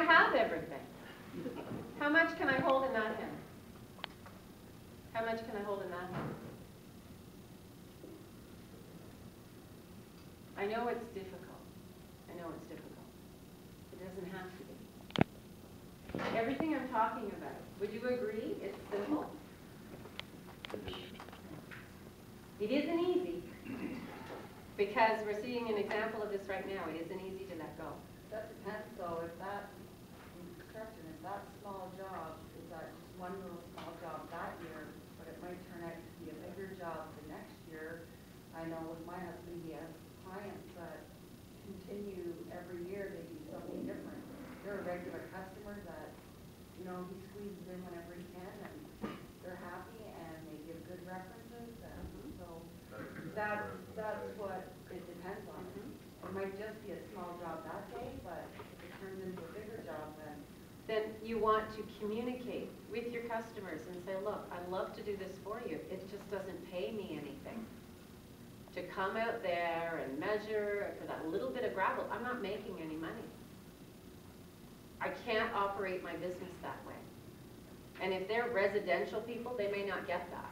have everything. How much can I hold in that hand? How much can I hold in that hand? I know it's difficult. I know it's difficult. It doesn't have to be. Everything I'm talking about, would you agree it's simple? It isn't easy, because we're seeing an example of this right now. It isn't easy to let go. That depends, though, if that, in construction, if that small job is that just one little small job that year, but it might turn out to be a bigger job the next year. I know with my husband, he has clients that continue every year, they do something different. They're a regular customer that, you know, he squeezes in whenever he can, and they're happy, and they give good references, and so that's what it depends on. It might just be a small job that day, but if it turns into a bigger job, then you want to communicate with your customers and say, look, I'd love to do this for you. It just doesn't pay me anything. To come out there and measure for that little bit of gravel, I'm not making any money. I can't operate my business that way. And if they're residential people, they may not get that.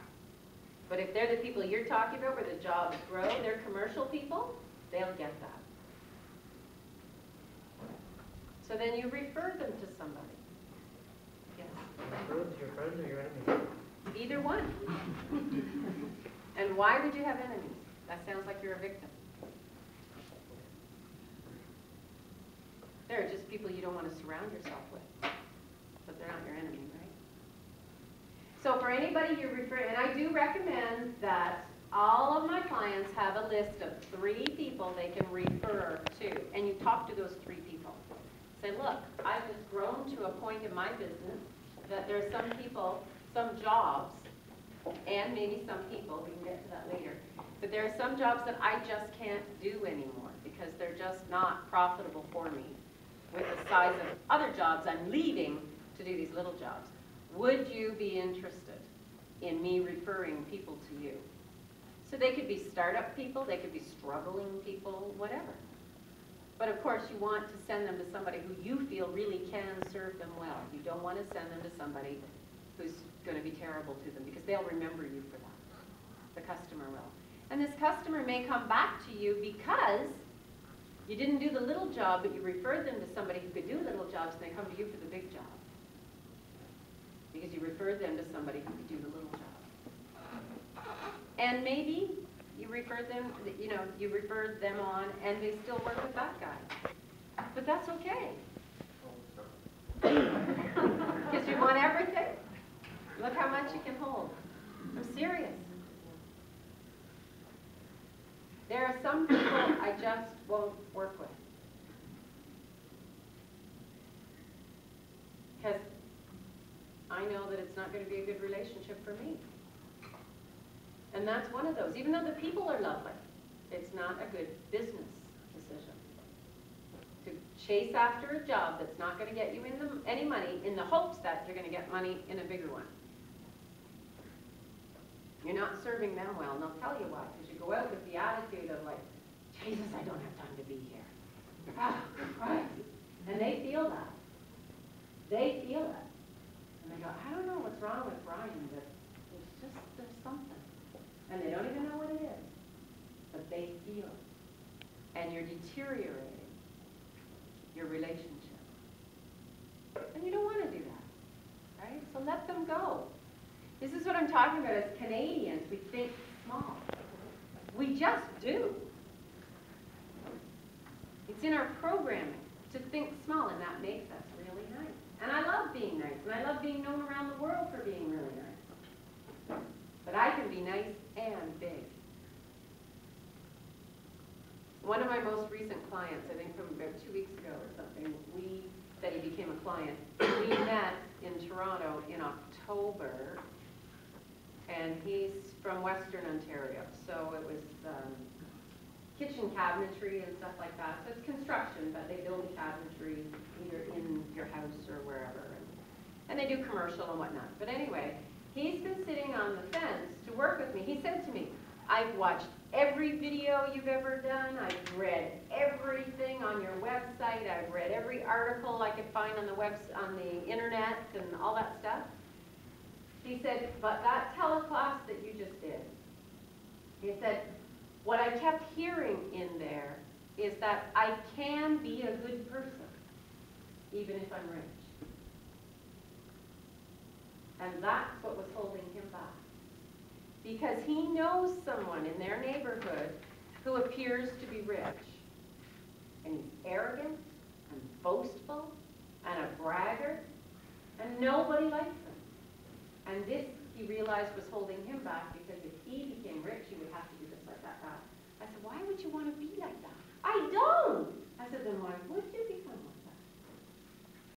But if they're the people you're talking about where the jobs grow, they're commercial people, they'll get that. So then you refer them to somebody. Yes? Your friends or your enemies? Either one. And why would you have enemies? That sounds like you're a victim. They're just people you don't want to surround yourself with. But they're not your enemy, right? So for anybody you refer, and I do recommend that all of my clients have a list of 3 people they can refer to. And you talk to those 3 people. Say, look, I've just grown to a point in my business that there are some people, some jobs, and maybe some people, we can get to that later, but there are some jobs that I just can't do anymore because they're just not profitable for me with the size of other jobs I'm leaving to do these little jobs. Would you be interested in me referring people to you? So they could be startup people, they could be struggling people, whatever. But of course, you want to send them to somebody who you feel really can serve them well. You don't want to send them to somebody who's going to be terrible to them because they'll remember you for that. The customer will. And this customer may come back to you because you didn't do the little job, but you referred them to somebody who could do little jobs, and they come to you for the big job. Because you referred them to somebody who could do the little job. And maybe you referred them, you referred them on, and they still work with that guy. But that's okay. Because you want everything. Look how much you can hold. I'm serious. There are some people I just won't work with. Because I know that it's not going to be a good relationship for me. And that's one of those. Even though the people are lovely, it's not a good business decision. To chase after a job that's not going to get you any money in the hopes that you're going to get money in a bigger one. You're not serving them well, and they'll tell you why. Because you go out with the attitude of like, Jesus, I don't have time to be here. Ah, Christ. And they feel that. They feel it. And they go, I don't know what's wrong with Brian, but there's something. And they don't even know what it is. But they feel it. And you're deteriorating your relationship. And you don't want to do that, right? So let them go. This is what I'm talking about as Canadians. We think small. We just do. It's in our programming to think small, and that makes us really nice. And I love being nice, and I love being known around the world for being really nice. But I can be nice and big. One of my most recent clients, I think from about 2 weeks ago or something, that he became a client, we met in Toronto in October, and he's from Western Ontario, so it was kitchen cabinetry and stuff like that. So it's construction, but they build the cabinetry either in your house or wherever, and they do commercial and whatnot. But anyway, he's been sitting on the fence to work with me. He said to me, I've watched every video you've ever done. I've read everything on your website. I've read every article I could find on the internet and all that stuff. He said, but that teleclass that you just did, he said, what I kept hearing in there is that I can be a good person, even if I'm rich. And that's what was holding him back. Because he knows someone in their neighborhood who appears to be rich. And he's arrogant and boastful and a braggart, and nobody likes him. And this, he realized, was holding him back, because if he became rich, he would have to do this, like that, that. I said, why would you want to be like that? I don't! I said, then why would you